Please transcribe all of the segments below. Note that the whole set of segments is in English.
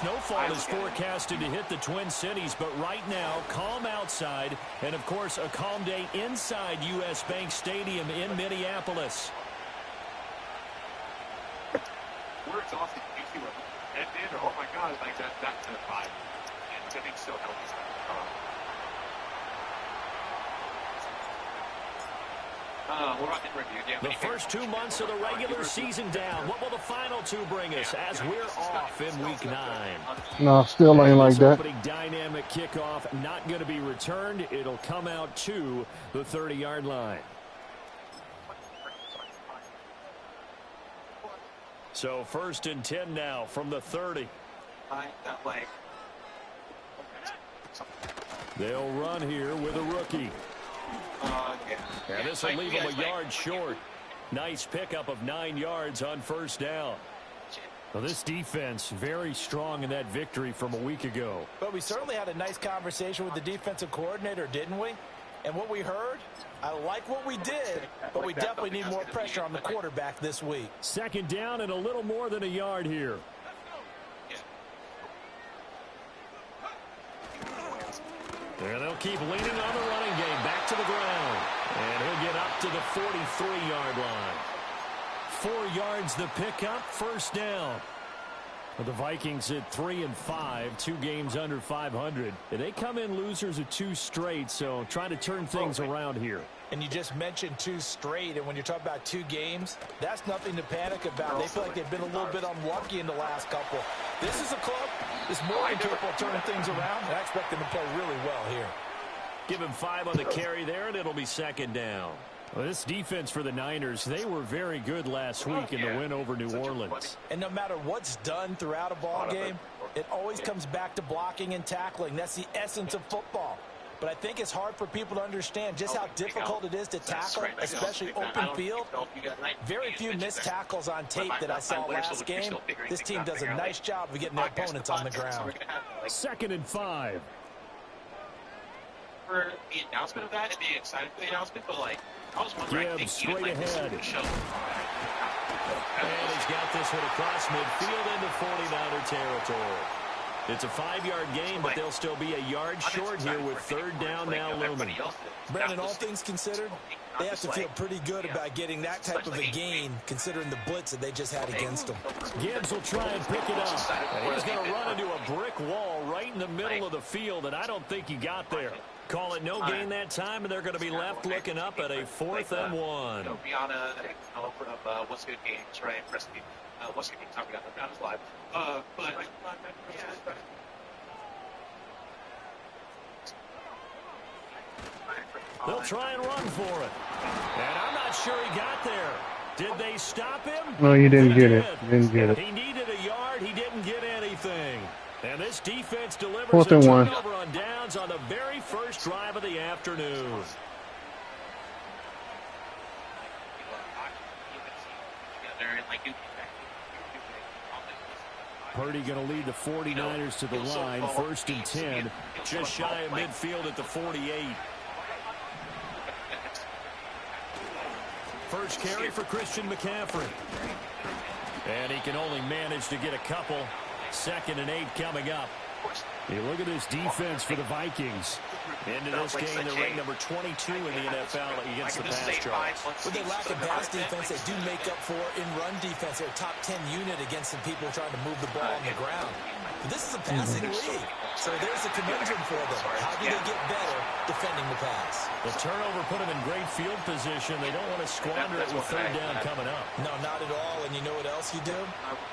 snowfall is forecasted to hit the Twin Cities, but right now, calm outside, and of course, a calm day inside U.S. Bank Stadium in Minneapolis. We're exhausted. You see what? And oh my God, like that's a 5. And I think so. The first 2 months of the regular season down. What will the final 2 bring us as we're off in Week 9? No, still ain't like that. Opening dynamic kickoff not going to be returned. It'll come out to the 30-yard line. So 1st and 10 now from the 30. They'll run here with a rookie. And this will leave him a yard short. Nice pickup of 9 yards on 1st down. Well, this defense very strong in that victory from a week ago. But we certainly had a nice conversation with the defensive coordinator, didn't we? And what we heard, I like what we did, but we definitely need more pressure on the quarterback this week. 2nd down and a little more than a yard here. And they'll keep leaning on the running game back to the ground. And he'll get up to the 43-yard line. 4 yards the pickup, 1st down. Well, the Vikings at 3-5, 2 games under 500. They come in losers of 2 straight, so trying to turn things around here. And you just mentioned 2 straight, and when you're talking about 2 games, that's nothing to panic about. They feel like they've been a little bit unlucky in the last couple. This is a club that's more capable of turning things around, and I expect them to play really well here. Give him 5 on the carry there, and it'll be 2nd down. Well, this defense for the Niners, they were very good last week in the win over New Orleans. And no matter what's done throughout a ball game, it always comes back to blocking and tackling. That's the essence of football. But I think it's hard for people to understand just how difficult it is to tackle, especially open field. Very few missed tackles on tape that I saw last game. This team does a nice job of getting their opponents on the ground. 2nd and 5. For the announcement of that and being excited for the announcement, but like, I was wondering, Gibbs straight ahead. And he's got this one across midfield into 49er territory. It's a 5-yard gain, but they'll still be a yard short here with 3rd down now looming. Brandon, all things considered, they have to feel pretty good about getting that type of a gain, considering the blitz that they just had against them. Gibbs will try and pick it up. And he's going to run into a brick wall right in the middle of the field, and I don't think he got there. Call it no gain that time, and they're going to be left looking up at a 4th and 1. Rihanna, What's Good Games, right? What's Good Games, talking about that was live. They'll try and run for it. And I'm not sure he got there. Did they stop him? No, you didn't get it. Didn't get it. He needed a yard. He didn't get anything. And this defense delivers 4th a and 1. turnover on downs on the very first drive of the afternoon. Purdy going to lead the 49ers to the line. 1st and 10. Just shy of midfield at the 48. First carry for Christian McCaffrey. And he can only manage to get a couple. 2nd and 8 coming up. You look at this defense for the Vikings. Into this game, they're ranked number 22 in the NFL against the pass charge. With their lack of pass defense, they do make up for in run defense. They're a top 10 unit against some people trying to move the ball on the ground. But this is a passing league, so there's a conundrum for them. How do they get better defending the pass? The turnover put them in great field position. They don't want to squander it with 3rd down coming up. No, not at all. And you know what else you do?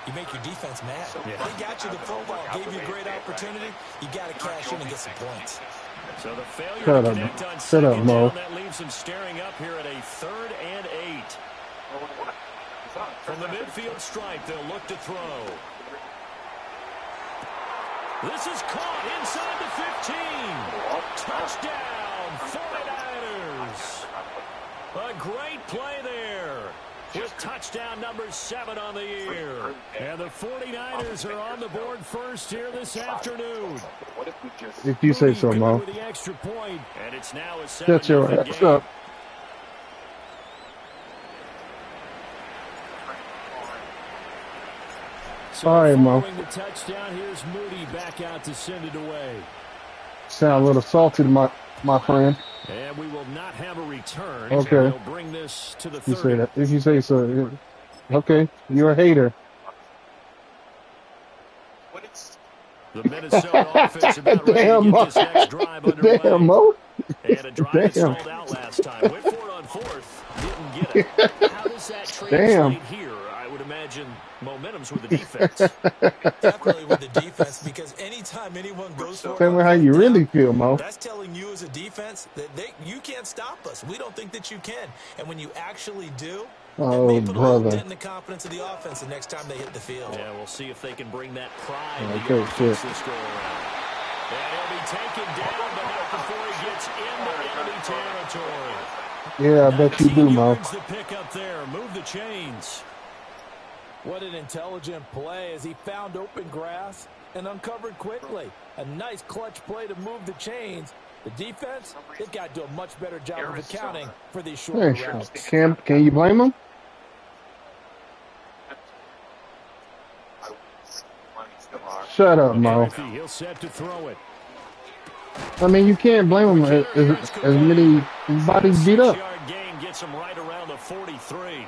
You make your defense mad. They got you the football, gave you a great opportunity. You got to cash in and get some points. So the failure to connect on 2nd down, that leaves them staring up here at a 3rd and 8. From the midfield stripe, they'll look to throw. This is caught inside the 15. Touchdown, 49ers. A great play there with touchdown number 7 on the year. And the 49ers are on the board first here this afternoon. If you say so, Mo. The extra point, and it's now a Shut your ass up. So All right, Mo. following the touchdown, here's Moody back out to send it away. Sound a little salty, my friend. And we will not have a return. Okay. They'll bring this to the 30. You say that. If you say so. Okay. You're a hater. The Minnesota offense about ready to get this next drive underway. Damn, Mo. And a drive that stalled out last time. Went for it on fourth. Didn't get it. How does that translate here? I would imagine momentum's with the defense. Definitely with the defense, because anytime anyone goes for it, tell me how you really feel, Mo. That's telling you as a defense that you can't stop us. We don't think that you can. And when you actually do, oh, it may put a little brother. dent in the confidence of the offense the next time they hit the field. Yeah, we'll see if they can bring that pride Okay, to the offense shit. this go around. And he'll be taken down, but not before he gets into enemy territory. Yeah, I bet you do, Mo. Yards the pick up there. Move the chains. What an intelligent play as he found open grass and uncovered quickly. A nice clutch play to move the chains. The defense, they've got to do a much better job of accounting for these short routes. Can you blame him? Shut up, Mo. He'll set to throw it. I mean, you can't blame him as many bodies beat up. Gain gets him right around the 43.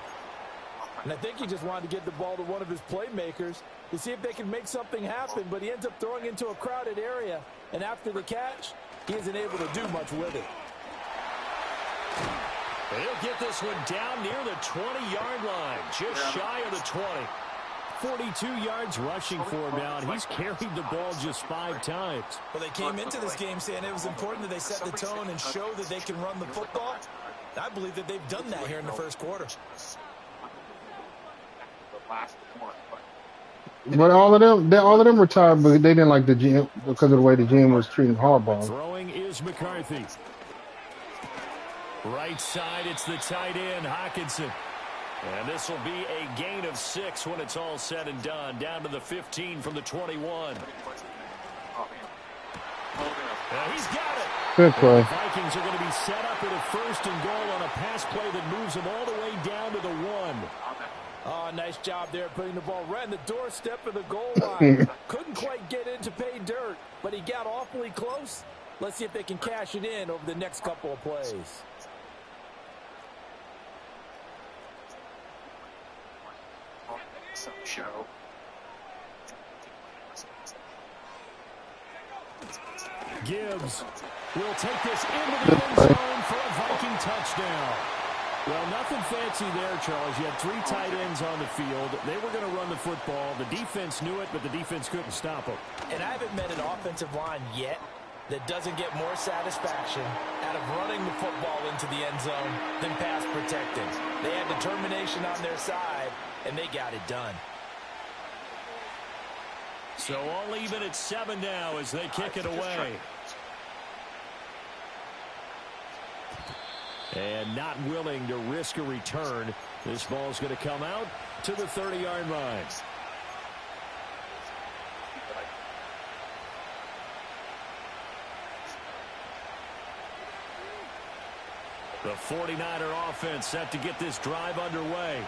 And I think he just wanted to get the ball to one of his playmakers to see if they can make something happen, but he ends up throwing into a crowded area. And after the catch, he isn't able to do much with it. He'll get this one down near the 20-yard line, just shy of the 20. 42 yards rushing for him now, and he's carried the ball just 5 times. Well, they came into this game saying it was important that they set the tone and show that they can run the football. I believe that they've done that here in the first quarter. But all of them retired, but they didn't like the GM because of the way the GM was treating Harbaugh. Throwing is McCarthy. Right side, it's the tight end, Hockenson. And this will be a gain of 6 when it's all said and done. Down to the 15 from the 21. He's got it. Good play. The Vikings are going to be set up with a 1st and goal on a pass play that moves them all the way down to the 1. Oh, nice job there putting the ball right in the doorstep of the goal line. Couldn't quite get in to pay dirt, but he got awfully close. Let's see if they can cash it in over the next couple of plays. Show. Gibbs will take this into the end zone for a Viking touchdown. Well, nothing fancy there, Charles. You had 3 tight ends on the field. They were going to run the football. The defense knew it, but the defense couldn't stop them. And I haven't met an offensive line yet that doesn't get more satisfaction out of running the football into the end zone than pass protecting. They had determination on their side, and they got it done. So all even at 7 now as they kick it away. And not willing to risk a return. This ball's going to come out to the 30-yard line. The 49er offense set to get this drive underway.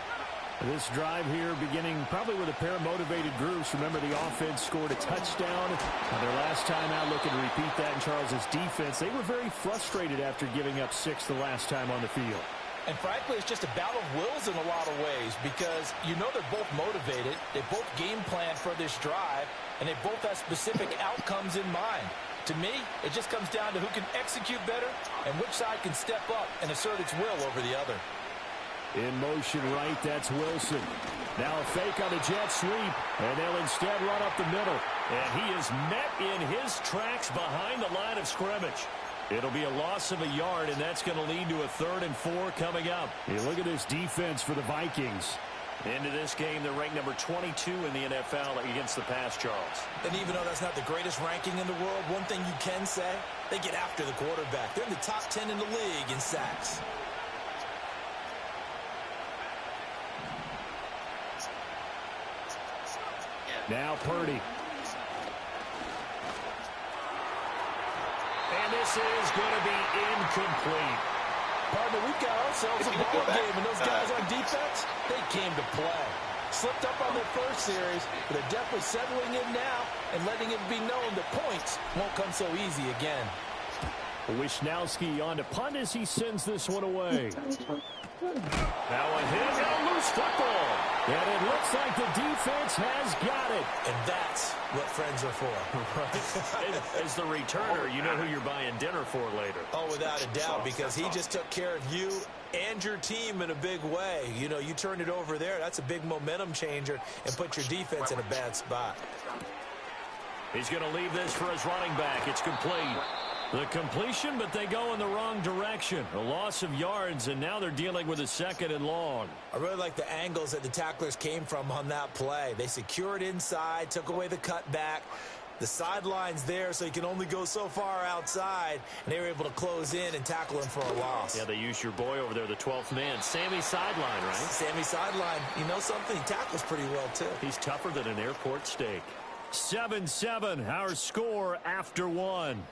This drive here beginning probably with a pair of motivated groups. Remember, the offense scored a touchdown on their last time out, looking to repeat that in Charles's defense. They were very frustrated after giving up 6 the last time on the field. And frankly, it's just a battle of wills in a lot of ways because you know they're both motivated. They both game plan for this drive, and they both have specific outcomes in mind. To me, it just comes down to who can execute better and which side can step up and assert its will over the other. In motion right, that's Wilson. Now a fake on a jet sweep, and they'll instead run up the middle. And he is met in his tracks behind the line of scrimmage. It'll be a loss of a yard, and that's going to lead to a 3rd and 4 coming up. Hey, look at this defense for the Vikings. Into this game, they're ranked number 22 in the NFL against the pass, Charles. And even though that's not the greatest ranking in the world, one thing you can say, they get after the quarterback. They're in the top 10 in the league in sacks. Now Purdy. And this is going to be incomplete. Partner, we've got ourselves a ball game, and those guys on defense, they came to play. Slipped up on their first series, but they're definitely settling in now and letting it be known that points won't come so easy again. Wisnowski on to punt as he sends this one away. Now a hit, a loose football. And it looks like the defense has got it. And that's what friends are for. As the returner, you know who you're buying dinner for later. Oh, without a doubt, because he just took care of you and your team in a big way. You know, you turned it over there. That's a big momentum changer and put your defense in a bad spot. He's going to leave this for his running back. It's complete. The completion, but they go in the wrong direction. A loss of yards, and now they're dealing with a 2nd and long. I really like the angles that the tacklers came from on that play. They secured inside, took away the cutback. The sideline's there, so you can only go so far outside, and they were able to close in and tackle him for a loss. Yeah, they used your boy over there, the 12th man. Sammy Sideline, right? Sammy Sideline. You know something? He tackles pretty well, too. He's tougher than an airport steak. 7-7, our score after 1.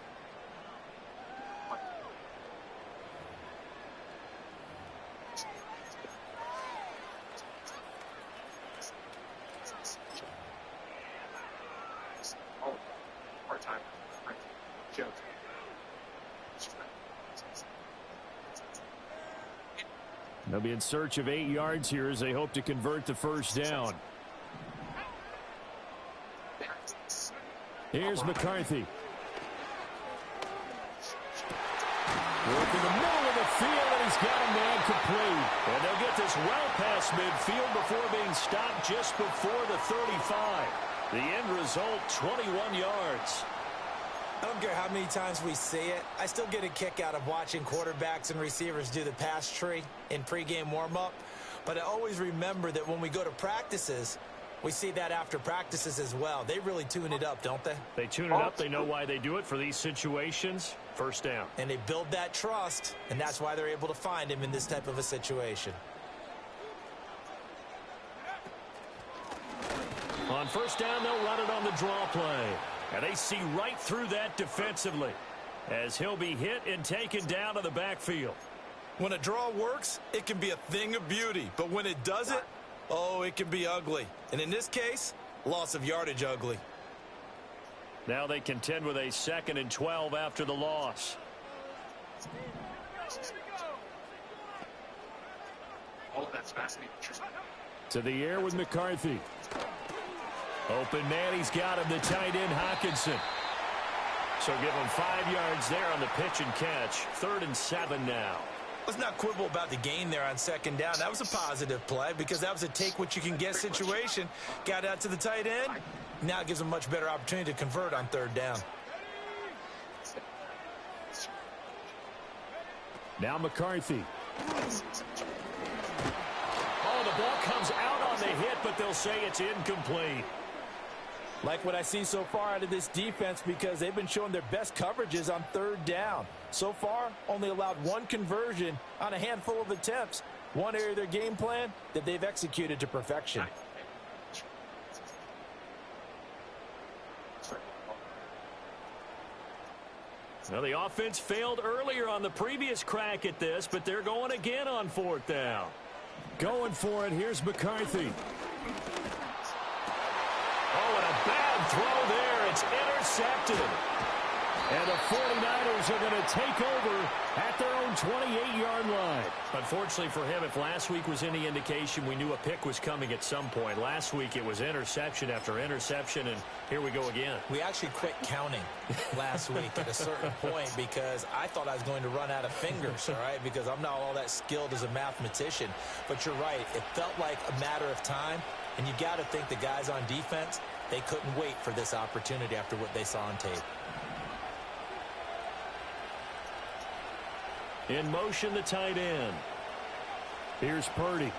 They'll be in search of 8 yards here as they hope to convert the first down. Here's McCarthy. Working the middle of the field, and he's got a man complete. And they'll get this well past midfield before being stopped just before the 35. The end result, 21 yards. I don't care how many times we see it. I still get a kick out of watching quarterbacks and receivers do the pass tree in pregame warm-up. But I always remember that when we go to practices, we see that after practices as well. They really tune it up, don't they? They tune it up. They know why they do it for these situations. First down. And they build that trust, and that's why they're able to find him in this type of a situation. On first down, they'll run it on the draw play. And they see right through that defensively as he'll be hit and taken down to the backfield. When a draw works, it can be a thing of beauty. But when it doesn't, oh, it can be ugly. And in this case, loss of yardage ugly. Now they contend with a 2nd and 12 after the loss. Oh, that's fascinating. To the air with McCarthy. Open man, he's got him, the tight end, Hawkinson. So give him 5 yards there on the pitch and catch. 3rd and 7 now. Let's not quibble about the gain there on 2nd down. That was a positive play because that was a take-what-you-can-get situation. Got out to the tight end. Now it gives them a much better opportunity to convert on 3rd down. Now McCarthy. Oh, the ball comes out on the hit, but they'll say it's incomplete. Like what I see so far out of this defense because they've been showing their best coverages on 3rd down. So far, only allowed 1 conversion on a handful of attempts. One area of their game plan that they've executed to perfection. Well, the offense failed earlier on the previous crack at this, but they're going again on 4th down. Going for it, here's McCarthy. Oh, and a bad throw there. It's intercepted. And the 49ers are going to take over at their own 28-yard line. Unfortunately for him, if last week was any indication, we knew a pick was coming at some point. Last week it was interception after interception, and here we go again. We actually quit counting last week at a certain point because I thought I was going to run out of fingers, all right, because I'm not all that skilled as a mathematician. But you're right. It felt like a matter of time, and you got to think the guys on defense, they couldn't wait for this opportunity after what they saw on tape. In motion, the tight end. Here's Purdy.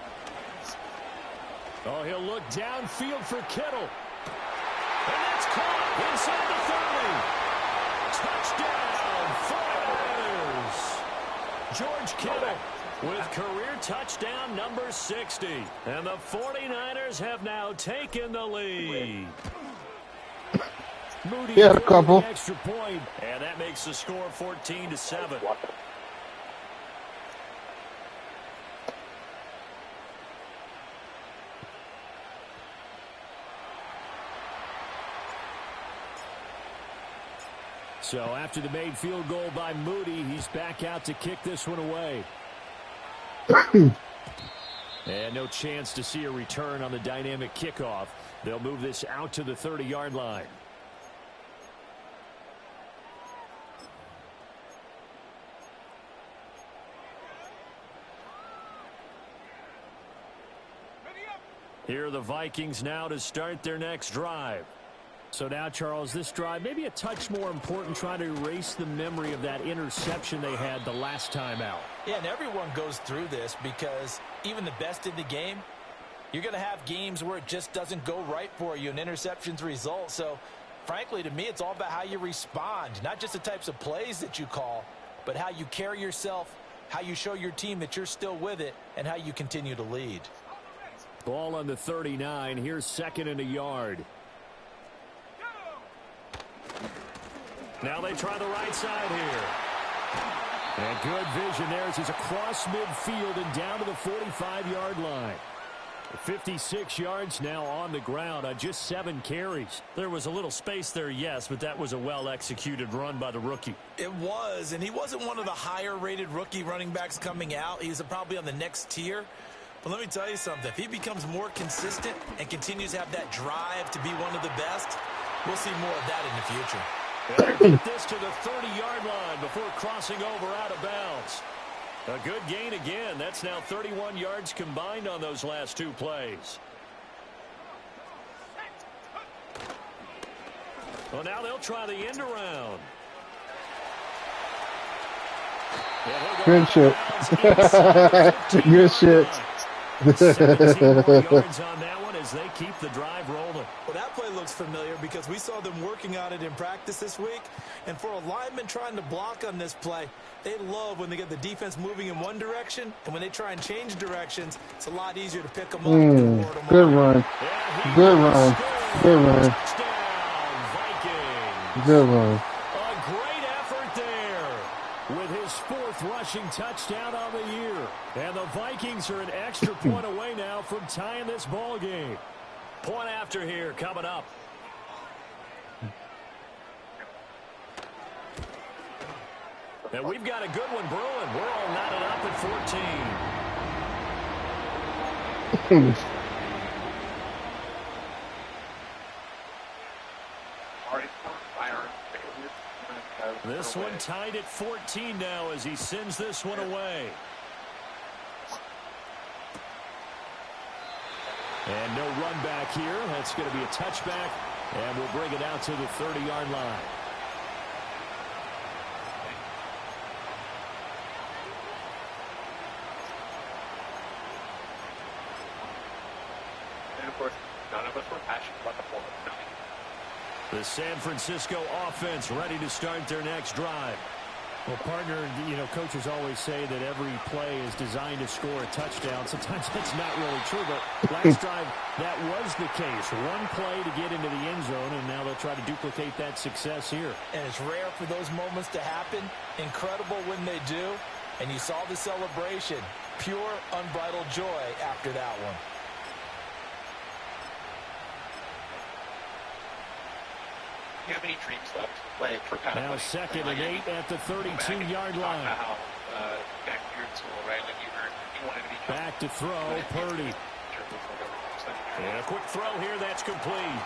Oh, he'll look downfield for Kittle. And that's caught inside the 30. Touchdown, 49ers. George Kittle with career touchdown number 60. And the 49ers have now taken the lead. Moody He had a couple. extra point, and that makes the score 14-7. So after the made field goal by Moody, he's back out to kick this one away. And no chance to see a return on the dynamic kickoff. They'll move this out to the 30-yard line. Here are the Vikings now to start their next drive. So now, Charles, this drive maybe a touch more important, trying to erase the memory of that interception they had the last time out. Yeah, and everyone goes through this because even the best in the game, you're going to have games where it just doesn't go right for you, and interceptions result. So, frankly, to me, it's all about how you respond, not just the types of plays that you call, but how you carry yourself, how you show your team that you're still with it, and how you continue to lead. Ball on the 39. Here's 2nd and a yard. Now they try the right side here. And good vision there as he's across midfield and down to the 45-yard line. 56 yards now on the ground on just 7 carries. There was a little space there, yes, but that was a well-executed run by the rookie. It was, and he wasn't one of the higher-rated rookie running backs coming out. He's probably on the next tier. But let me tell you something. If he becomes more consistent and continues to have that drive to be one of the best, we'll see more of that in the future. Get this to the 30-yard line before crossing over out of bounds. A good gain again. That's now 31 yards combined on those last 2 plays. Well, now they'll try the end around. Good shit. Good shit. 17 more yards on that one as they keep the drive rolling. Well, that play looks familiar because we saw them working on it in practice this week. And for a lineman trying to block on this play, they love when they get the defense moving in one direction. And when they try and change directions, it's a lot easier to pick them up. Good run. Good run. Good run. Good run. A great effort there with his 4th rushing touchdown on the year. And the Vikings are an extra point away now from tying this ball game. Point after here coming up. And we've got a good one brewing. We're all knotted up at 14. This one tied at 14 now as he sends this one away. And no run back here. That's going to be a touchback, and we'll bring it out to the 30-yard line. And, of course, none of us were passionate about the form of the The San Francisco offense ready to start their next drive. Well, partner, coaches always say that every play is designed to score a touchdown. Sometimes that's not really true, but last drive, that was the case. One play to get into the end zone, and now they'll try to duplicate that success here. And it's rare for those moments to happen. Incredible when they do. And you saw the celebration. Pure, unbridled joy after that one. Do you have any dreams left? Now 2nd and 8 at the 32-yard line. Back here in school, right? Like you wanted to be back to throw, Purdy. And a quick throw here, that's complete.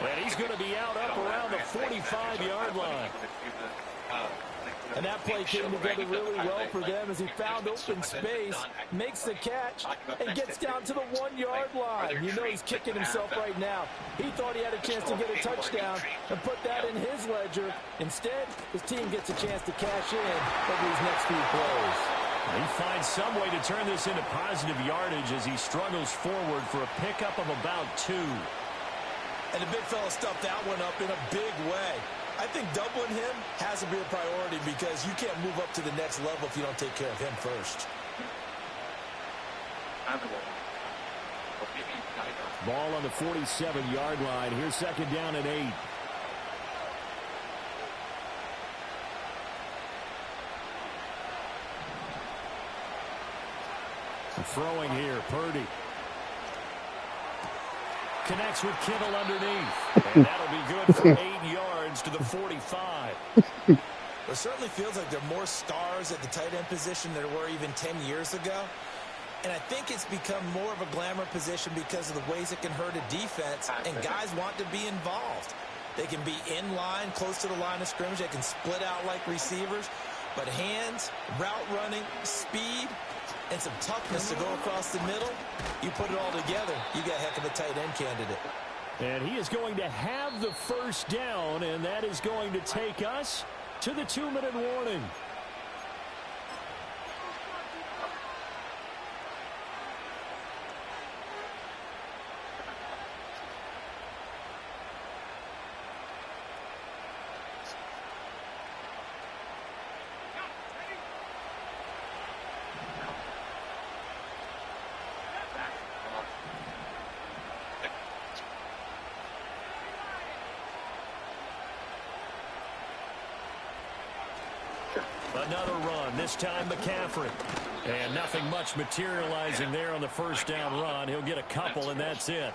And he's going to be out up around the 45-yard line. And that play came together really well for them as he found open space, makes the catch, and gets down to the 1-yard line. You know he's kicking himself right now. He thought he had a chance to get a touchdown and put that in his ledger. Instead, his team gets a chance to cash in over these next few plays. He finds some way to turn this into positive yardage as he struggles forward for a pickup of about 2. And the big fella stuffed that one up in a big way. I think doubling him has to be a priority because you can't move up to the next level if you don't take care of him first. Ball on the 47-yard line. Here's 2nd down and 8. Throwing here, Purdy. Connects with Kittle underneath. And that'll be good for 8 yards to the 45. It certainly feels like there are more stars at the tight end position than there were even 10 years ago. And I think it's become more of a glamour position because of the ways it can hurt a defense, and guys want to be involved. They can be in line, close to the line of scrimmage. They can split out like receivers. But hands, route running, speed, and some toughness to go across the middle, you put it all together, you got a heck of a tight end candidate. And he is going to have the first down, and that is going to take us to the 2-minute warning. Another run, this time McCaffrey. And nothing much materializing there on the first down run. He'll get a couple, and that's it.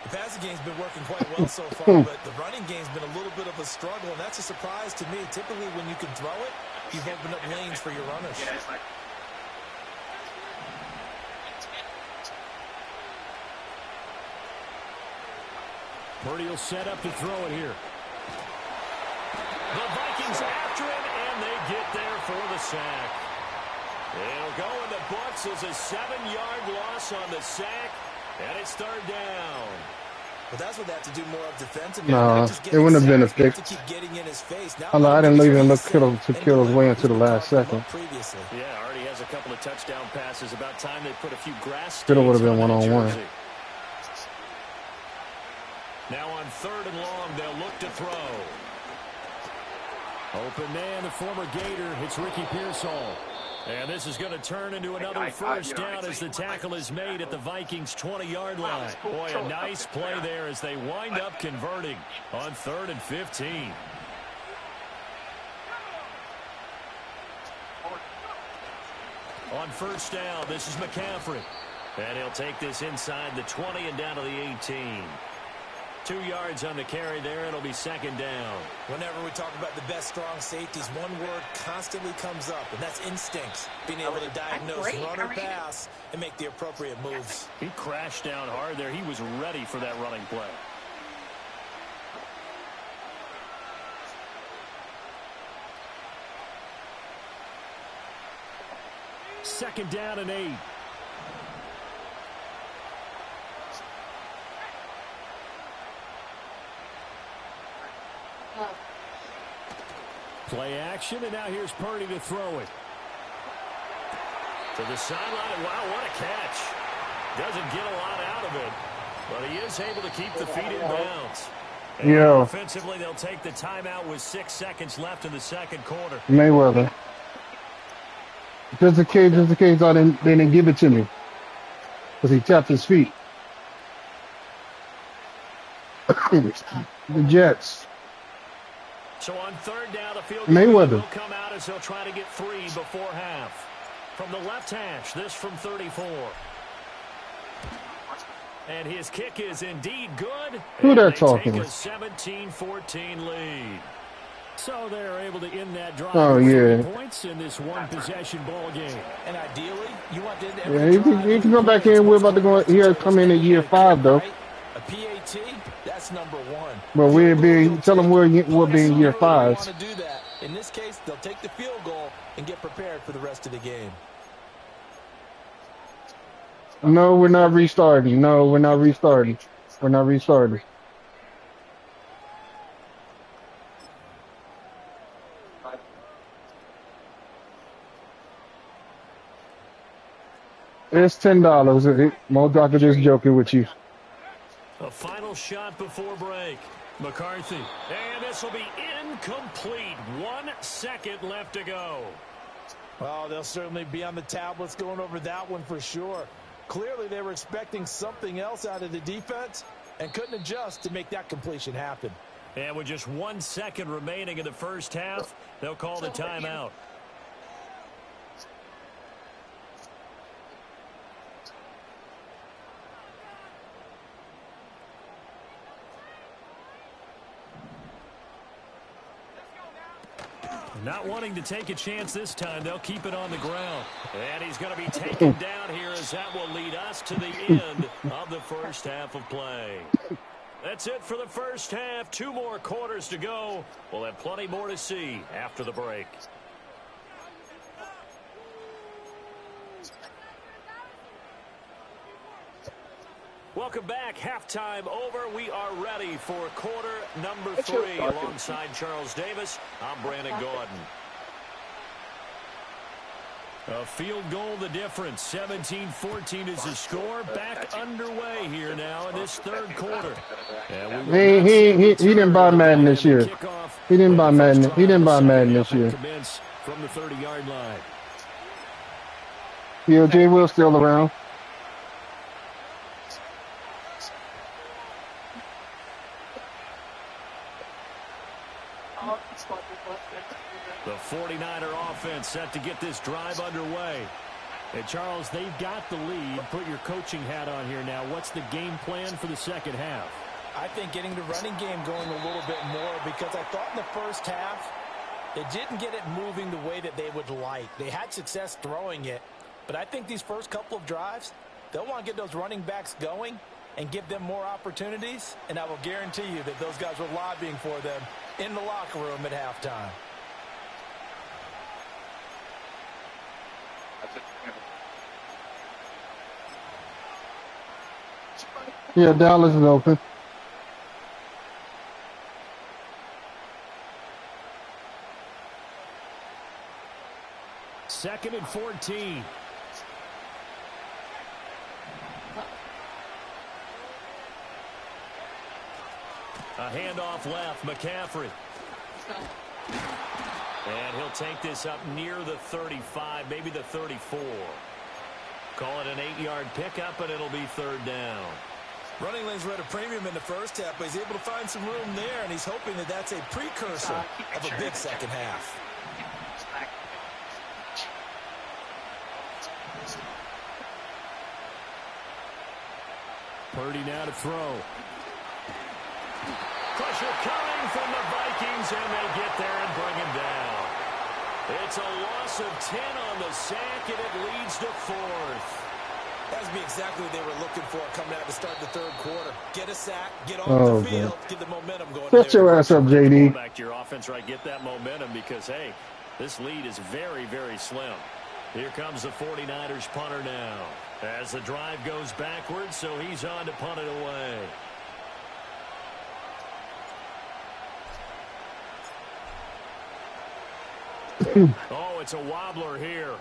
The passing game's been working quite well so far, but the running game's been a little bit of a struggle, and that's a surprise to me. Typically, when you can throw it, you've opened up lanes for your runners. Purdy will set up to throw it here. The Vikings after him, and they get there for the sack. It'll go in the books as a 7-yard loss on the sack, and it's third down. But that's what they have to do more of defensively. No, it wouldn't have been a fix. Keep getting in his face. Although I didn't even look to kill his way into the last second. Yeah, already has a couple of touchdown passes. About time they put a few grass stains. Still would have been one-on-one. Now on third and long, they'll look to throw. Open man, the former Gator, hits Ricky Pearsall. And this is going to turn into another first down as the tackle is made at the Vikings' 20-yard line. Boy, a nice play there as they wind up converting on 3rd and 15. On first down, this is McCaffrey. And he'll take this inside the 20 and down to the 18. 2 yards on the carry there. It'll be second down. Whenever we talk about the best strong safeties, one word constantly comes up, and that's instincts. Being able to diagnose run or pass and make the appropriate moves. He crashed down hard there. He was ready for that running play. Second down and 8. Play action, and now here's Purdy to throw it. To the sideline, wow, what a catch. Doesn't get a lot out of it, but he is able to keep the feet in bounds. And yeah. Offensively, they'll take the timeout with 6 seconds left in the second quarter. Mayweather. Just in case they didn't give it to me. Because he tapped his feet. The Jets. So on third down, the field Mayweather will come out as he'll try to get 3 before half. From the left hash, this from 34. And his kick is indeed good. Who they're they talking take a with? 17-14 lead. So they're able to end that drive with 3 points in this one-possession ball game. And ideally, you want to Yeah, he can go back in. We're about to go here. Come in year 5 though. A PAT, that's number 1. But tell them we'll be in year 5. Want to do that. In this case, they'll take the field goal and get prepared for the rest of the game. No, we're not restarting. No, we're not restarting. We're not restarting. It's $10. Mo Doctor just joking with you. A final shot before break. McCarthy. And this will be incomplete. 1 second left to go. Well, they'll certainly be on the tablets going over that one for sure. Clearly, they were expecting something else out of the defense and couldn't adjust to make that completion happen. And with just 1 second remaining in the first half, they'll call the timeout. Not wanting to take a chance this time, they'll keep it on the ground. And he's going to be taken down here as that will lead us to the end of the first half of play. That's it for the first half. 2 more quarters to go. We'll have plenty more to see after the break. Welcome back. Halftime over. We are ready for quarter number 3. Alongside Charles Davis, I'm Brandon Gordon. A field goal the difference. 17-14 is the score. Back underway here now in this third quarter. He didn't buy Madden this year. He didn't buy Madden. He didn't buy Madden this year. From the 30-yard line. Jay Will's still around. The 49er offense set to get this drive underway. And Charles, they've got the lead. Put your coaching hat on here now. What's the game plan for the second half? I think getting the running game going a little bit more, because I thought in the first half they didn't get it moving the way that they would like. They had success throwing it, but I think these first couple of drives, they'll want to get those running backs going and give them more opportunities, and I will guarantee you that those guys were lobbying for them in the locker room at halftime. Yeah, Dallas is open. Second and 14. A handoff left, McCaffrey. And he'll take this up near the 35, maybe the 34. Call it an 8-yard pickup, and it'll be third down. Running lanes were at a premium in the first half, but he's able to find some room there, and he's hoping that that's a precursor of a big second half. Purdy now to throw. Pressure coming from the Vikings, and they get there and bring him down. It's a loss of 10 on the sack, and it leads to 4th. That would be exactly what they were looking for coming out to start the third quarter. Get a sack, get off the field, get the momentum going. Shut your ass up, JD. Back to your offense, right? Get that momentum because, hey, this lead is very, very slim. Here comes the 49ers punter now. As the drive goes backwards, so he's on to punt it away. Oh, it's a wobbler here.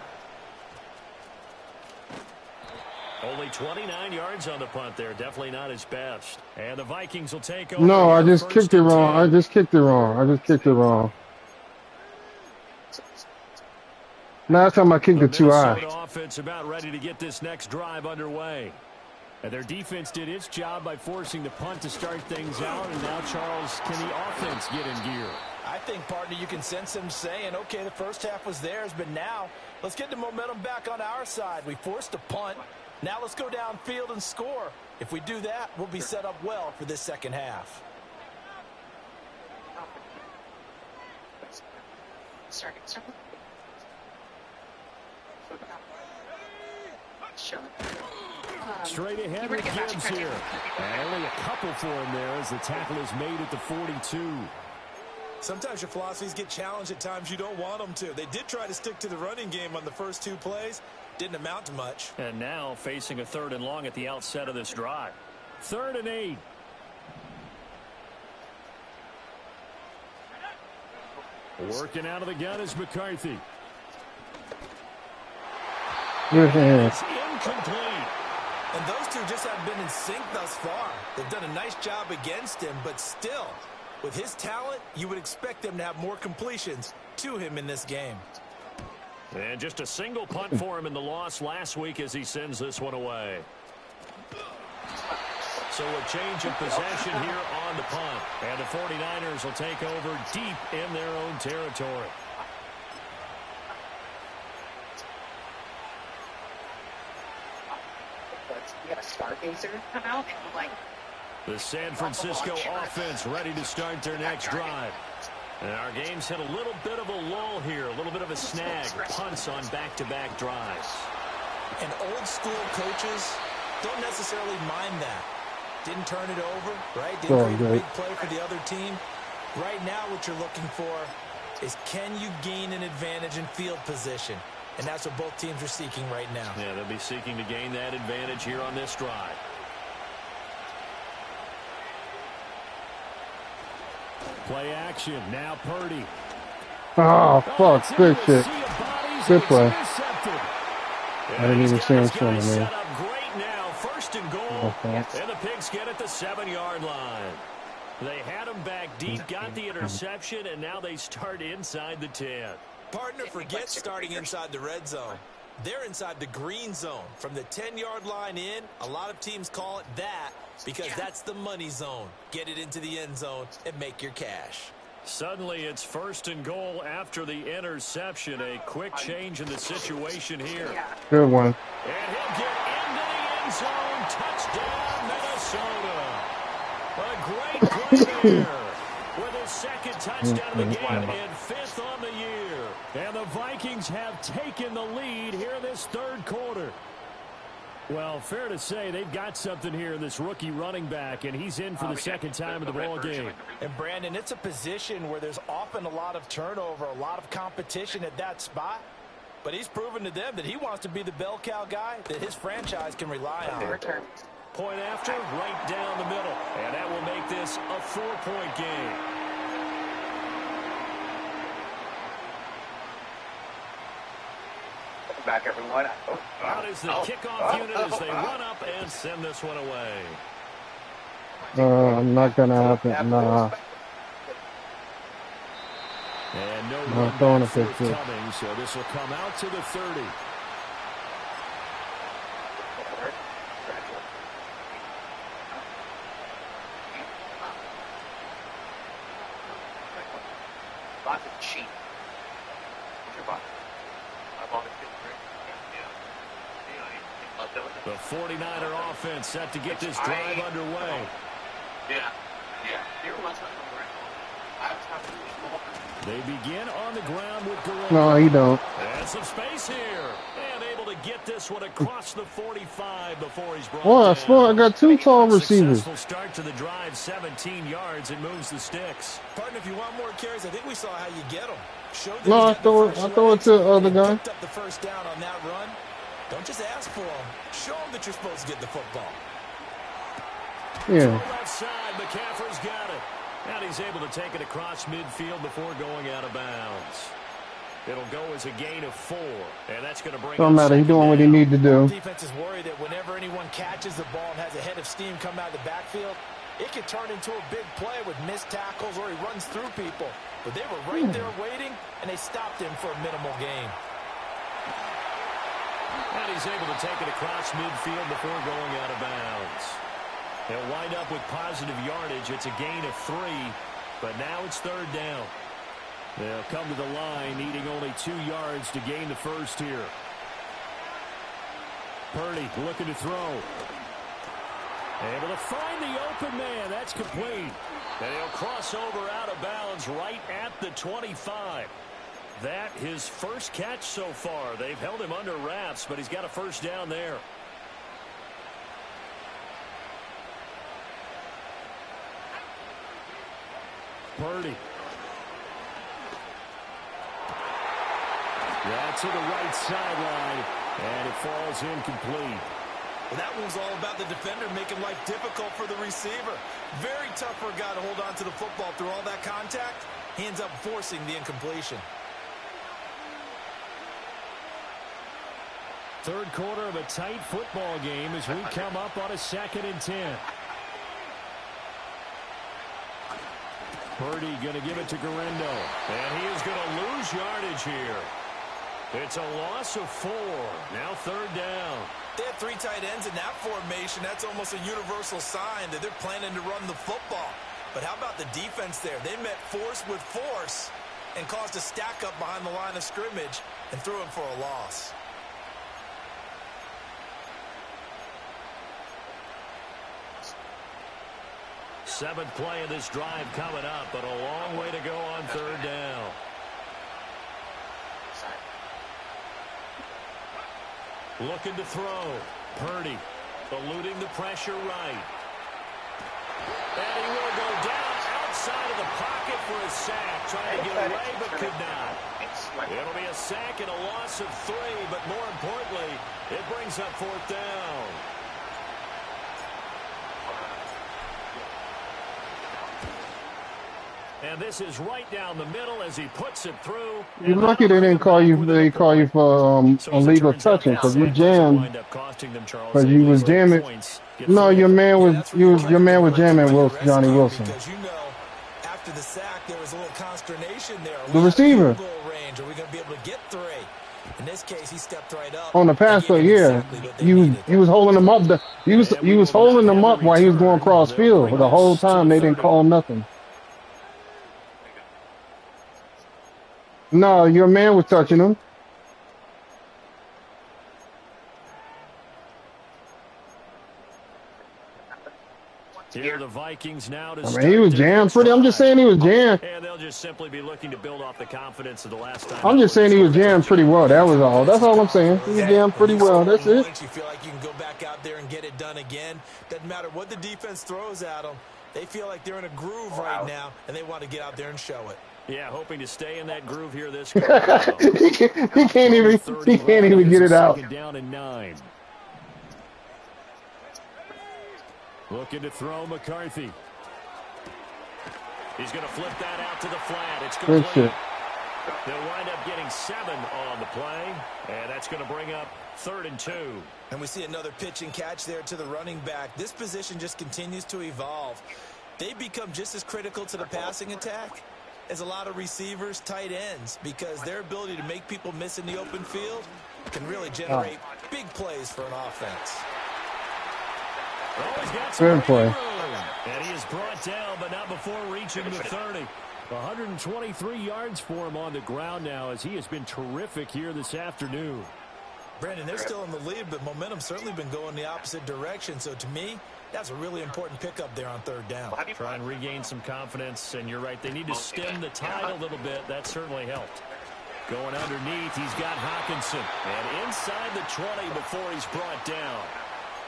Only 29 yards on the punt there. Definitely not his best. And the Vikings will take over. No, I just kicked it wrong. I just kicked it wrong. Last time I kicked it too high. The offense about ready to get this next drive underway. And their defense did its job by forcing the punt to start things out. And now, Charles, can the offense get in gear? I think, partner, you can sense him saying, okay, the first half was theirs, but now let's get the momentum back on our side. We forced a punt. Now let's go downfield and score. If we do that, we'll be set up well for this second half. Straight ahead with Gibbs here. And only a couple for him there as the tackle is made at the 42. Sometimes your philosophies get challenged at times you don't want them to. They did try to stick to the running game on the first 2 plays. Didn't amount to much. And now facing a 3rd and long at the outset of this drive. 3rd and 8. Working out of the gun is McCarthy. It's incomplete. And those two just haven't been in sync thus far. They've done a nice job against him, but still, with his talent, you would expect them to have more completions to him in this game. And just a single punt for him in the loss last week as he sends this one away. So a change of possession here on the punt. And the 49ers will take over deep in their own territory. We have a stargazer come out and like the San Francisco offense ready to start their next drive. And our game's hit a little bit of a lull here, a little bit of a snag. Punts on back-to-back drives. And old-school coaches don't necessarily mind that. Didn't turn it over, right? Didn't create a big play for the other team. Right now, what you're looking for is, can you gain an advantage in field position? And that's what both teams are seeking right now. Yeah, they'll be seeking to gain that advantage here on this drive. Play action. Now Purdy. Oh, fuck. Good shit. Good play. I didn't even see him swimming, man. Great now. First and goal. And the Pigs get at the 7-yard line. They had him back deep, got the interception, and now they start inside the 10. Partner, forget starting inside the red zone. They're inside the green zone. From the 10-yard line in, a lot of teams call it that because that's the money zone. Get it into the end zone and make your cash. Suddenly it's first and goal after the interception. A quick change in the situation here. Good one. And he'll get into the end zone. Touchdown, Minnesota. A great play there. With his second touchdown of the game and 5th on the year. And the Vikings have taken the lead here in this third quarter. Well, fair to say they've got something here in this rookie running back, and he's in for the second time in the ball game. And, Brandon, it's a position where there's often a lot of turnover, a lot of competition at that spot. But he's proven to them that he wants to be the bell cow guy that his franchise can rely on. Point after, right down the middle. And that will make this a 4-point game. Back, everyone. Out is the kickoff unit as they run up and send this one away. Not going to happen. Nah. And no Not throwing a run pitch. coming, so this will come out to the 30. Lots of cheap. The 49er offense set to get this drive underway. Yeah. They begin on the ground with Guerrero. No, he don't. And some space here. And able to get this one across the 45 before he's brought Boy, down. I got 2 tall receivers. Successful start to the drive, 17 yards, and moves the sticks. Partner, if you want more carries, I think we saw how you get them. No, I throw it to the other guy. Picked up the first down on that run. Don't just ask for them. Show them that you're supposed to get the football. Yeah. Left side, McCaffrey's got it. And he's able to take it across midfield before going out of bounds. It'll go as a gain of 4, and that's going to bring. Don't matter. He's doing what he needs to do. Defense is worried that whenever anyone catches the ball and has a head of steam come out of the backfield, it could turn into a big play with missed tackles or he runs through people. But they were right there waiting, and they stopped him for a minimal gain. And he's able to take it across midfield before going out of bounds. They'll wind up with positive yardage. It's a gain of 3, but now it's third down. They'll come to the line, needing only 2 yards to gain the first here. Purdy looking to throw. Able to find the open man. That's complete. And he'll cross over out of bounds right at the 25. That his first catch so far. They've held him under wraps, but he's got a first down there. Purdy. Yeah, to the right sideline, and it falls incomplete. Well, that one's all about the defender making life difficult for the receiver. Very tough for a guy to hold on to the football through all that contact. He ends up forcing the incompletion. Third quarter of a tight football game as we come up on a 2nd and 10. Purdy going to give it to Guerrero. And he is going to lose yardage here. It's a loss of 4. Now third down. They have 3 tight ends in that formation. That's almost a universal sign that they're planning to run the football. But how about the defense there? They met force with force and caused a stack up behind the line of scrimmage and threw him for a loss. Seventh play of this drive coming up, but a long way to go on on third down. Looking to throw. Purdy eluding the pressure right. And he will go down outside of the pocket for a sack. Trying to get away, but could not. It'll be a sack and a loss of 3, but more importantly, it brings up fourth down. And this is right down the middle as he puts it through. You're lucky they didn't call you. They call you for illegal touching because you jammed. Because you was jamming. No, your man was your man was jamming Wilson, Johnny Wilson. Because after the sack, there was a little consternation there. The receiver. Goal range. Are we going to be able to get 3? In this case, he stepped right up. On the pass play, yeah. He was holding them up. He was holding them up while he was going cross field. But the whole time they didn't call him nothing. No, your man was touching him. Here the Vikings now to he was jammed pretty. I'm just saying he was jammed. And they'll just simply be looking to build off the confidence of the last time. I'm just saying he was jammed pretty well. That was all. That's all I'm saying. He was jammed pretty well. That's it. You feel like you can go back out there and get it done again. Doesn't matter what the defense throws at them. They feel like they're in a groove right now, and they want to get out there and show it. Yeah, hoping to stay in that groove here this he can't even get it out. Down and 9. Looking to throw McCarthy. He's going to flip that out to the flat. It's complete. They'll wind up getting 7 on the play, and that's going to bring up 3rd and 2. And we see another pitch and catch there to the running back. This position just continues to evolve. They become just as critical to the passing attack as a lot of receivers, tight ends, because their ability to make people miss in the open field can really generate big plays for an offense. Good play. And he is brought down, but not before reaching the 30. 123 yards for him on the ground now as he has been terrific here this afternoon. Brandon, they're still in the lead, but momentum's certainly been going the opposite direction. So to me, that's a really important pickup there on 3rd down. Try and regain some confidence, and you're right. They need to stem the tide a little bit. That certainly helped. Going underneath, he's got Hawkinson. And inside the 20 before he's brought down.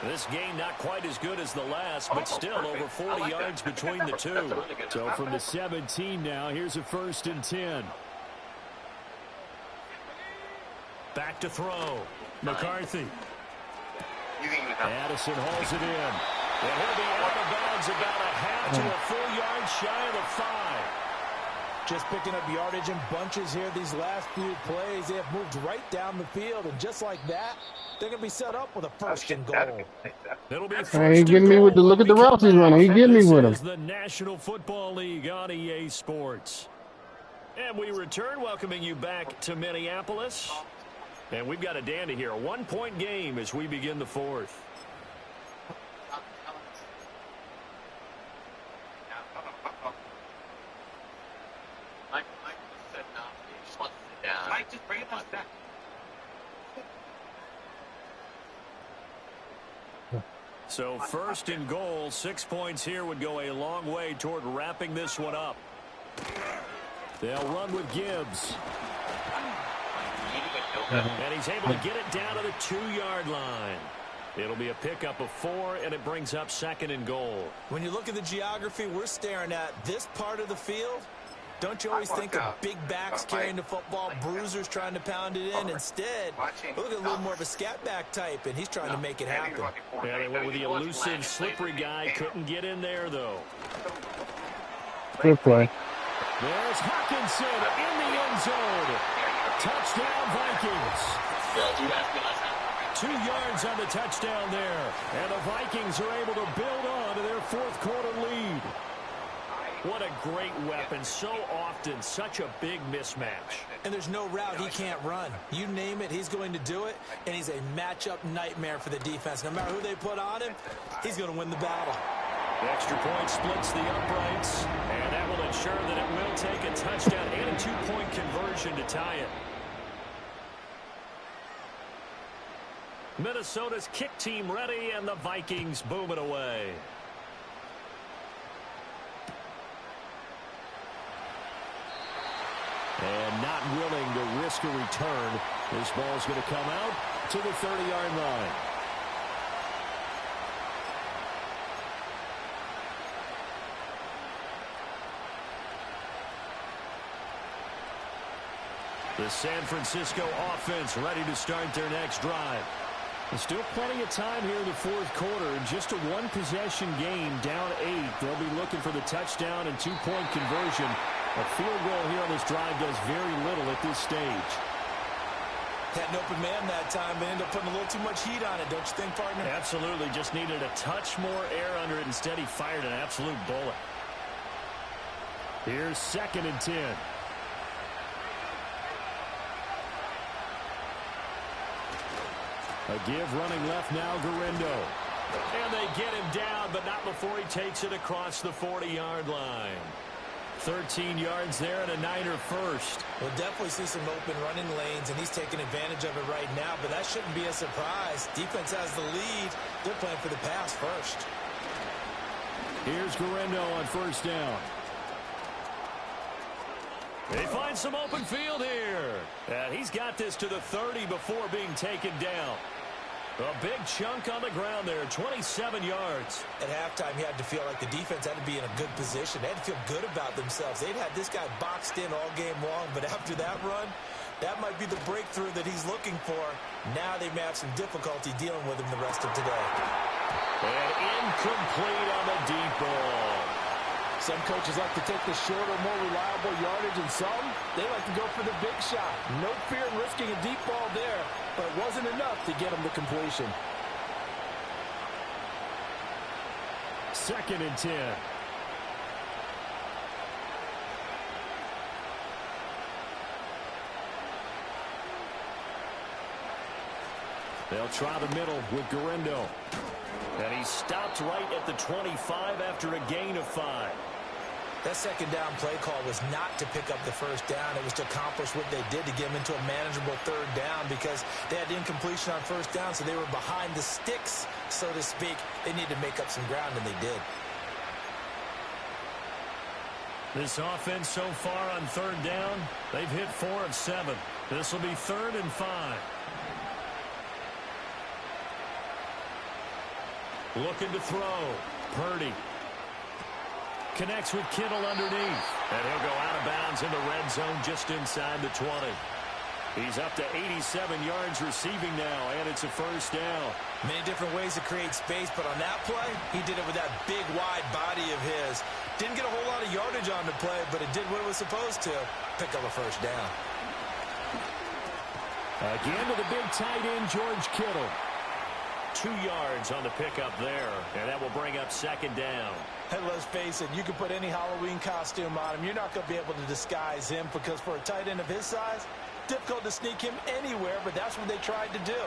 This game not quite as good as the last, but still over 40 yards between the two. So from the 17 now, here's a 1st and 10. Back to throw. McCarthy. Addison hauls it in. And he'll be out of bounds about a half to a full yard shy of the 5. Just picking up yardage in bunches here these last few plays. They have moved right down the field, and just like that, they're going to be set up with a 1st and goal. It'll be he getting me with the look at the routes he's running. He getting me with him. This is the National Football League on EA Sports. And we return, welcoming you back to Minneapolis. And we've got a dandy here. A 1-point game as we begin the 4th. Just bring it back. So 1st and goal, 6 points here would go a long way toward wrapping this one up. They'll run with Gibbs. And he's able to get it down to the 2-yard line. It'll be a pickup of 4, and it brings up 2nd and goal. When you look at the geography we're staring at, this part of the field, don't you always think of big backs carrying the football, bruisers trying to pound it in? Instead, look at a little more of a scat back type, and he's trying to make it happen. Yeah, they went with the elusive, slippery guy. Couldn't get in there, though. Good play. There's Hawkinson in the end zone. Touchdown, Vikings. 2 yards on the touchdown there. And the Vikings are able to build on to their 4th quarter lead. What a great weapon. So often, such a big mismatch. And there's no route he can't run. You name it, he's going to do it. And he's a matchup nightmare for the defense. No matter who they put on him, he's going to win the battle. The extra point splits the uprights. And that will ensure that it will take a touchdown and a 2-point conversion to tie it. Minnesota's kick team ready, and the Vikings boom it away. And not willing to risk a return. This ball's going to come out to the 30-yard line. The San Francisco offense ready to start their next drive. There's still plenty of time here in the fourth quarter. Just a one-possession game, down 8. They'll be looking for the touchdown and two-point conversion. A field goal here on this drive does very little at this stage. Had an open man that time, but ended up putting a little too much heat on it, don't you think, partner? Absolutely. Just needed a touch more air under it. Instead, he fired an absolute bullet. Here's 2nd and 10. A give running left now, Gurindo. And they get him down, but not before he takes it across the 40-yard line. 13 yards there and a Niner first. We'll definitely see some open running lanes, and he's taking advantage of it right now, but that shouldn't be a surprise. Defense has the lead. They're playing for the pass first. Here's Gurindo on first down. They find some open field here. And he's got this to the 30 before being taken down. A big chunk on the ground there, 27 yards. At halftime, he had to feel like the defense had to be in a good position. They had to feel good about themselves. They'd had this guy boxed in all game long, but after that run, that might be the breakthrough that he's looking for. Now they may have some difficulty dealing with him the rest of today. And incomplete on the deep ball. Some coaches like to take the shorter, more reliable yardage, and some, they like to go for the big shot. No fear in risking a deep ball there, but it wasn't enough to get him to completion. 2nd and 10. They'll try the middle with Gurindo. And he stopped right at the 25 after a gain of 5. That second down play call was not to pick up the first down. It was to accomplish what they did to get them into a manageable third down because they had incompletion on first down, so they were behind the sticks, so to speak. They needed to make up some ground, and they did. This offense so far on third down, they've hit 4 of 7. This will be 3rd and 5. Looking to throw. Purdy. Connects with Kittle underneath. And he'll go out of bounds in the red zone just inside the 20. He's up to 87 yards receiving now, and it's a first down. Many different ways to create space, but on that play, he did it with that big, wide body of his. Didn't get a whole lot of yardage on the play, but it did what it was supposed to. Pick up a first down. Again to the big tight end, George Kittle. 2 yards on the pickup there, and that will bring up 2nd down. And let's face it, you can put any Halloween costume on him. You're not going to be able to disguise him because for a tight end of his size, difficult to sneak him anywhere, but that's what they tried to do.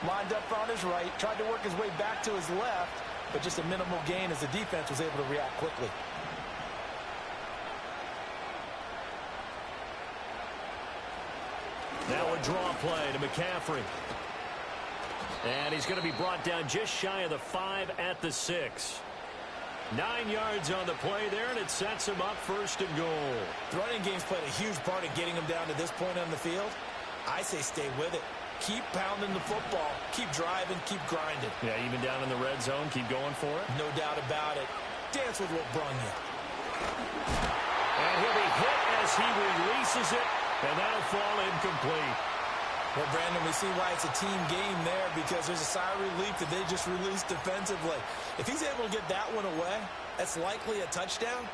Lined up on his right, tried to work his way back to his left, but just a minimal gain as the defense was able to react quickly. Now a draw play to McCaffrey. And he's going to be brought down just shy of the 5 at the 6. 9 yards on the play there, and it sets him up 1st and goal. The running game's played a huge part in getting him down to this point on the field. I say stay with it. Keep pounding the football. Keep driving. Keep grinding. Yeah, even down in the red zone, keep going for it. No doubt about it. Dance with what brung you. And he'll be hit as he releases it, and that'll fall incomplete. Well, Brandon, we see why it's a team game there because there's a sigh of relief that they just released defensively. If he's able to get that one away, that's likely a touchdown.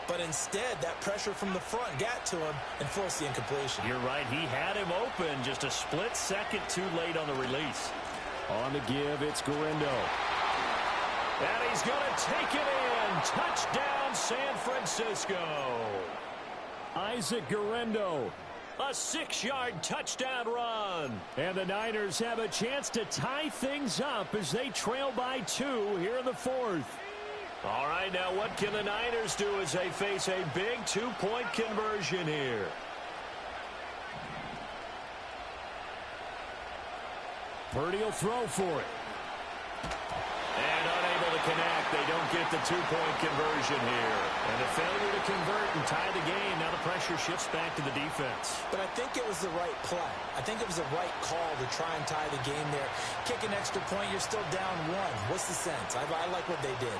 But instead, that pressure from the front got to him and forced the incompletion. You're right. He had him open just a split second too late on the release. On the give, it's Gurindo. And he's going to take it in. Touchdown, San Francisco. Isaac Gurindo. A 6-yard touchdown run. And the Niners have a chance to tie things up as they trail by 2 here in the 4th. All right, now what can the Niners do as they face a big 2-point conversion here? Purdy will throw for it. And unable to connect. They don't get the two-point conversion here. And a failure to convert and tie the game. Now the pressure shifts back to the defense. But I think it was the right play. I think it was the right call to try and tie the game there. Kick an extra point, you're still down one. What's the sense? I like what they did.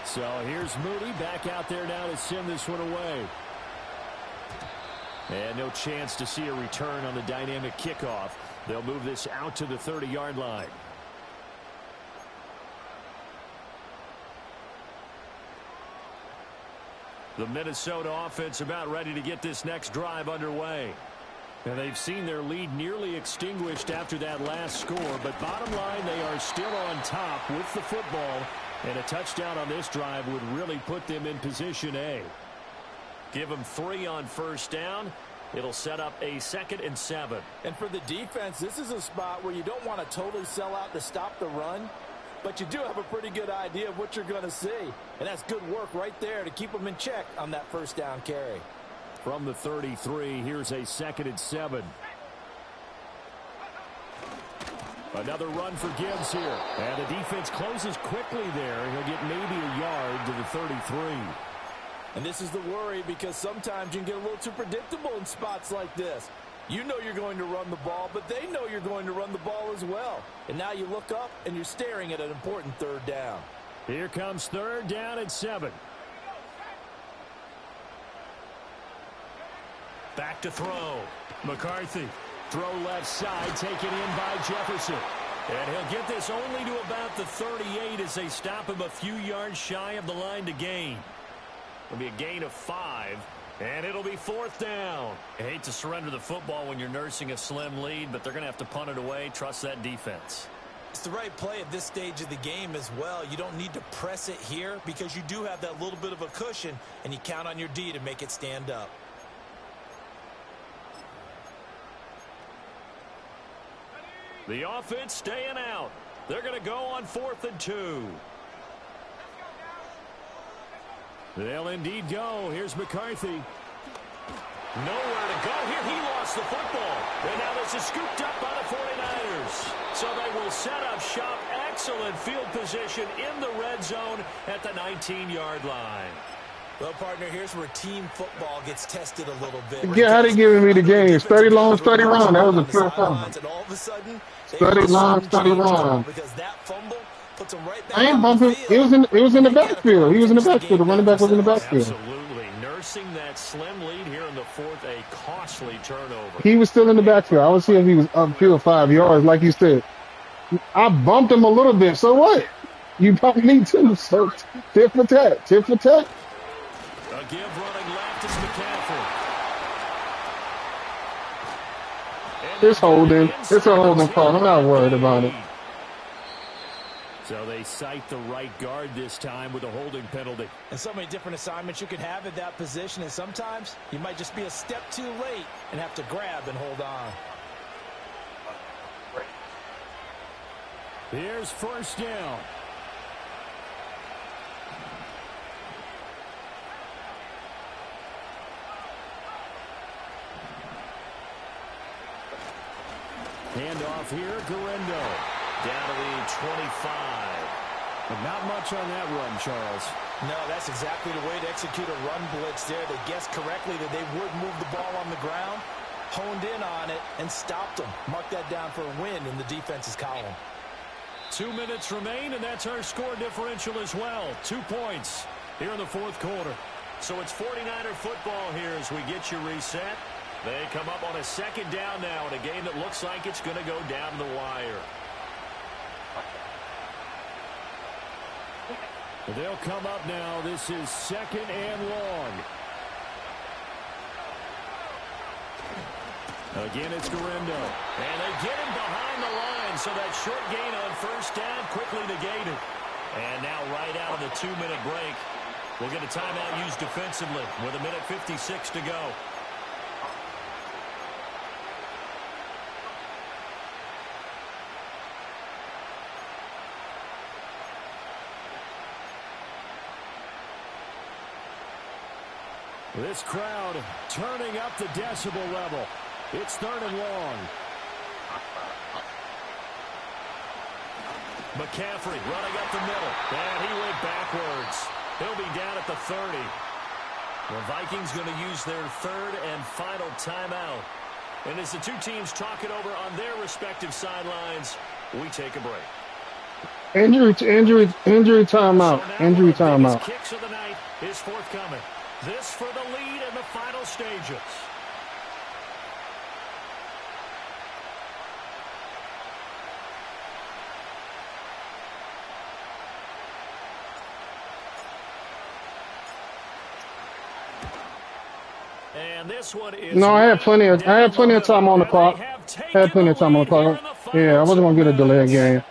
So here's Moody back out there now to send this one away. And no chance to see a return on the dynamic kickoff. They'll move this out to the 30-yard line. The Minnesota offense about ready to get this next drive underway. And they've seen their lead nearly extinguished after that last score. But bottom line, they are still on top with the football. And a touchdown on this drive would really put them in position A. Give them 3 on first down. It'll set up a 2nd and 7. And for the defense, this is a spot where you don't want to totally sell out to stop the run. But you do have a pretty good idea of what you're going to see. And that's good work right there to keep them in check on that first down carry. From the 33, here's a 2nd and 7. Another run for Gibbs here. And the defense closes quickly there. He'll get maybe a yard to the 33. And this is the worry because sometimes you can get a little too predictable in spots like this. You know you're going to run the ball, but they know you're going to run the ball as well. And now you look up and you're staring at an important 3rd down. Here comes 3rd down and 7. Back to throw. McCarthy. Throw left side, taken in by Jefferson. And he'll get this only to about the 38 as they stop him a few yards shy of the line to gain. It'll be a gain of 5, and it'll be 4th down. I hate to surrender the football when you're nursing a slim lead, but they're going to have to punt it away. Trust that defense. It's the right play at this stage of the game as well. You don't need to press it here because you do have that little bit of a cushion, and you count on your D to make it stand up. The offense staying out. They're going to go on 4th and 2. They'll indeed go. Here's McCarthy. Nowhere to go here. He lost the football. And now this is scooped up by the 49ers. So they will set up shop. Excellent field position in the red zone at the 19-yard line. Well, partner, here's where team football gets tested a little bit. Yeah, how they giving me the game? Study long, study run. That was a pure fumble. And all of a sudden, study long, study run. Because that fumble puts them right back. I ain't bumping. It was in the backfield. He was in the backfield. The running back was in the backfield. Absolutely. Nursing that slim lead here in the 4th, a costly turnover. He was still in the backfield. I was seeing if he was upfield 5 yards, like you said. I bumped him a little bit. So what? You bumped me too. So tit for tat. Tit for tat. A give running left is McCaffrey. It's holding. It's a holding call. I'm not worried about it. So they cite the right guard this time with a holding penalty. And so many different assignments you can have at that position, and sometimes you might just be a step too late and have to grab and hold on. Here's 1st down. Handoff here, Guerrero. Down to the 25. But not much on that run, Charles. No, that's exactly the way to execute a run blitz there. They guessed correctly that they would move the ball on the ground, honed in on it, and stopped them. Mark that down for a win in the defense's column. 2 minutes remain, and that's our score differential as well. 2 points here in the 4th quarter. So it's 49er football here as we get you reset. They come up on a 2nd down now in a game that looks like it's going to go down the wire. They'll come up now. This is 2nd and long. Again, it's Guerrero. And they get him behind the line, so that short gain on first down quickly negated. And now right out of the 2-minute break, we'll get a timeout used defensively with 1:56 to go. This crowd turning up the decibel level. It's 3rd and long. McCaffrey running up the middle. And he went backwards. He'll be down at the 30. The Vikings going to use their third and final timeout. And as the two teams talk it over on their respective sidelines, we take a break. Injury timeout. So Injury timeout. Kicks of the night is forthcoming. This for the lead in the final stages. And this one is No, I had plenty of time on the clock. Had plenty of time on the clock. Yeah, I wasn't gonna get a delay game.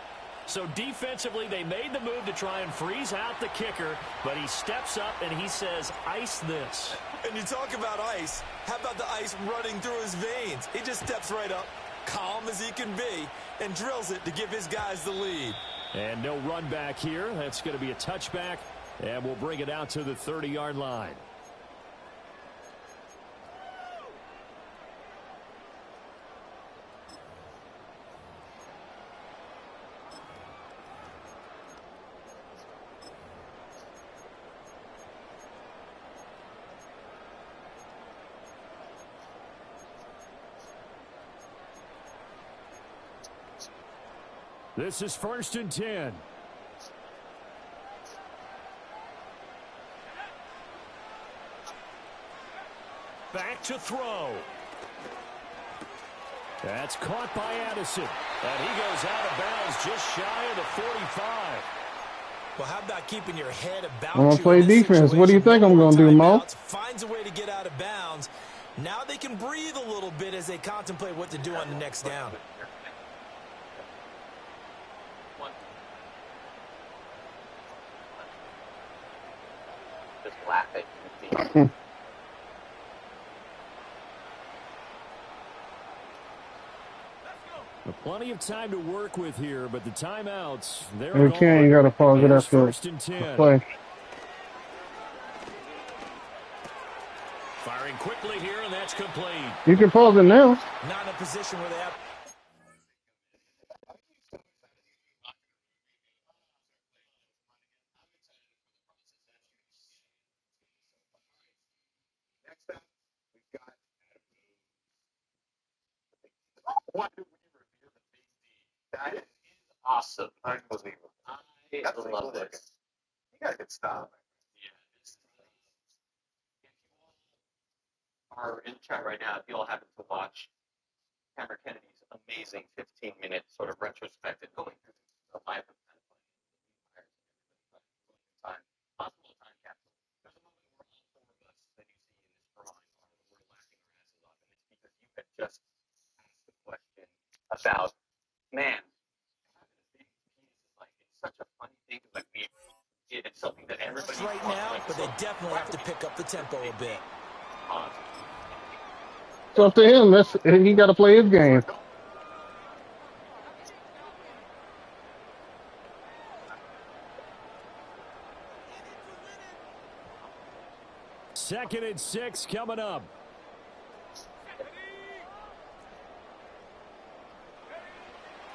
So defensively, they made the move to try and freeze out the kicker, but he steps up and he says, ice this. And you talk about ice. How about the ice running through his veins? He just steps right up, calm as he can be, and drills it to give his guys the lead. And no run back here. That's going to be a touchback, and we'll bring it out to the 30-yard line. This is 1st and 10. Back to throw. That's caught by Addison. And he goes out of bounds just shy of the 45. Well, how about keeping your head about I'm gonna play defense. What do you think I'm gonna do, Mo? Finds a way to get out of bounds. Now they can breathe a little bit as they contemplate what to do on the next down. Just laughing. Plenty of time to work with here, but the timeouts, they're Okay, you gotta pause it after the play. Firing quickly here, and that's complete. You can pause it now. Not in a position where they have. Next up, we've got what do we revere the big D? That is awesome. Unbelievable. I love this. You got a good style. Yeah. If you all are in chat right now, if you all happen to watch Cameron Kennedy's amazing 15-minute sort of retrospective going through the life of time, possible time capsule. There's a moment where all four of us that you see in this drawing we're laughing our asses off, and it's because you had just asked the question about, man, like it's such a funny thing because it's something that everybody right now, but they definitely have to pick up the tempo a bit. So up to him. He got to play his game. Second and 6 coming up.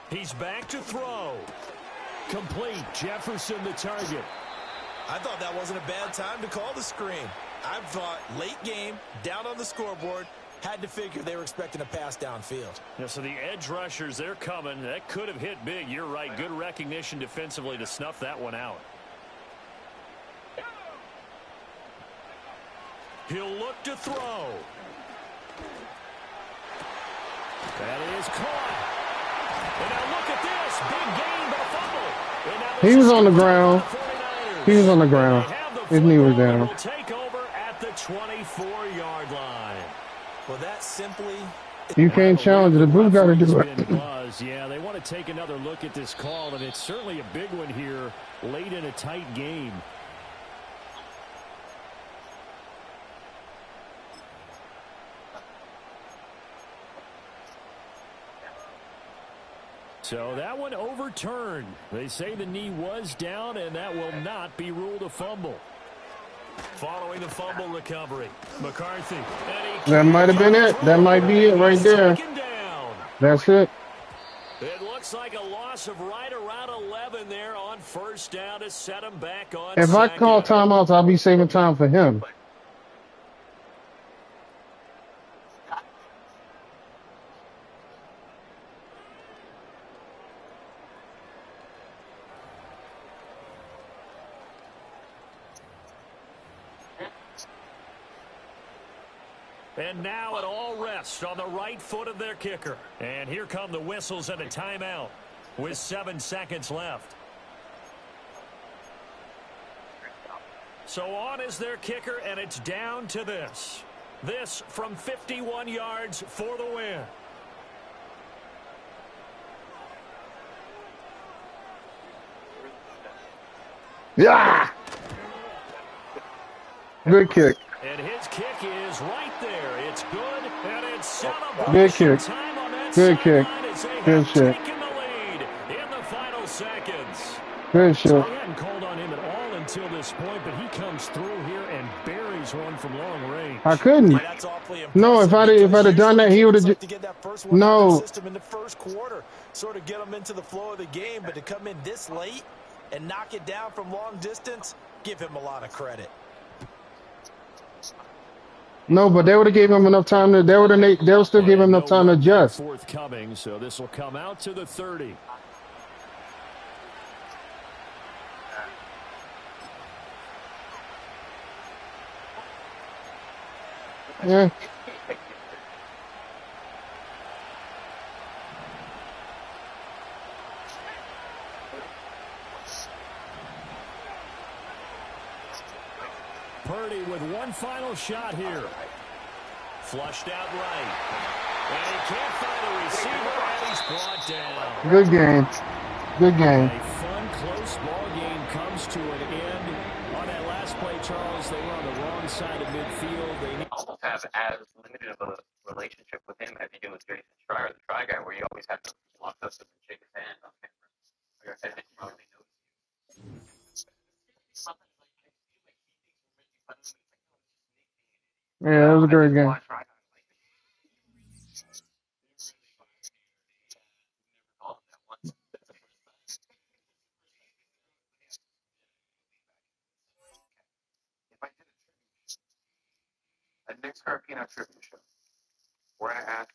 He's back to throw. Complete. Jefferson the target. I thought that wasn't a bad time to call the screen. I thought late game, down on the scoreboard, had to figure they were expecting a pass downfield. Yeah, so the edge rushers, they're coming. That could have hit big. You're right. Good recognition defensively to snuff that one out. He'll look to throw. That is caught. And now look at this. Big gain but a fumble. And now He was on the ground. He was on the ground. His knee was down. Will take over at the 24-yard line. Well, that simply... You can't challenge it. The Blue got to do it. Yeah, they want to take another look at this call, and it's certainly a big one here late in a tight game. So that one overturned. They say the knee was down, and that will not be ruled a fumble. Following the fumble recovery, McCarthy. That might have been it. That might be it right there. That's it. It looks looks like a loss of right around 11 there on first down to set him back on If I call second. timeouts, I'll be saving time for him. And now it all rests on the right foot of their kicker. And here come the whistles and a timeout with 7 seconds left. So on is their kicker, and it's down to this. This from 51 yards for the win. Yeah! Good kick. And his kick is right there. It's good, and it's celebration Good kick. time on that Good kick. sideline as they Good have shit. taken the lead in the final seconds. Good So shit. they hadn't called on him at all until this point, but he comes through here and buries one from long range. I couldn't. Yeah, that's awfully impressive. No, if I'd have done that, he would have. Like to get that first one out of No. their system in the first quarter, sort of get them into the flow of the game, but to come in this late and knock it down from long distance, give him a lot of credit. No, but they would have gave him enough time to. They would still give him enough time to adjust. Forthcoming, so this will come out to the 30. Yeah. Purdy with one final shot here. Flushed out right. And he can't find a receiver, and he's brought down. Good game. Good game. A fun, close ball game comes to an end. On that last play, Charles, they were on the wrong side of midfield. They need Almost have as limited of a relationship with him as you do with Jason Schreier, the try guy, where you always have to walk up and shake his hand on camera. Like I said, he probably knows you. Yeah, it was a great game. A Nick Scarpino tribute show where I ask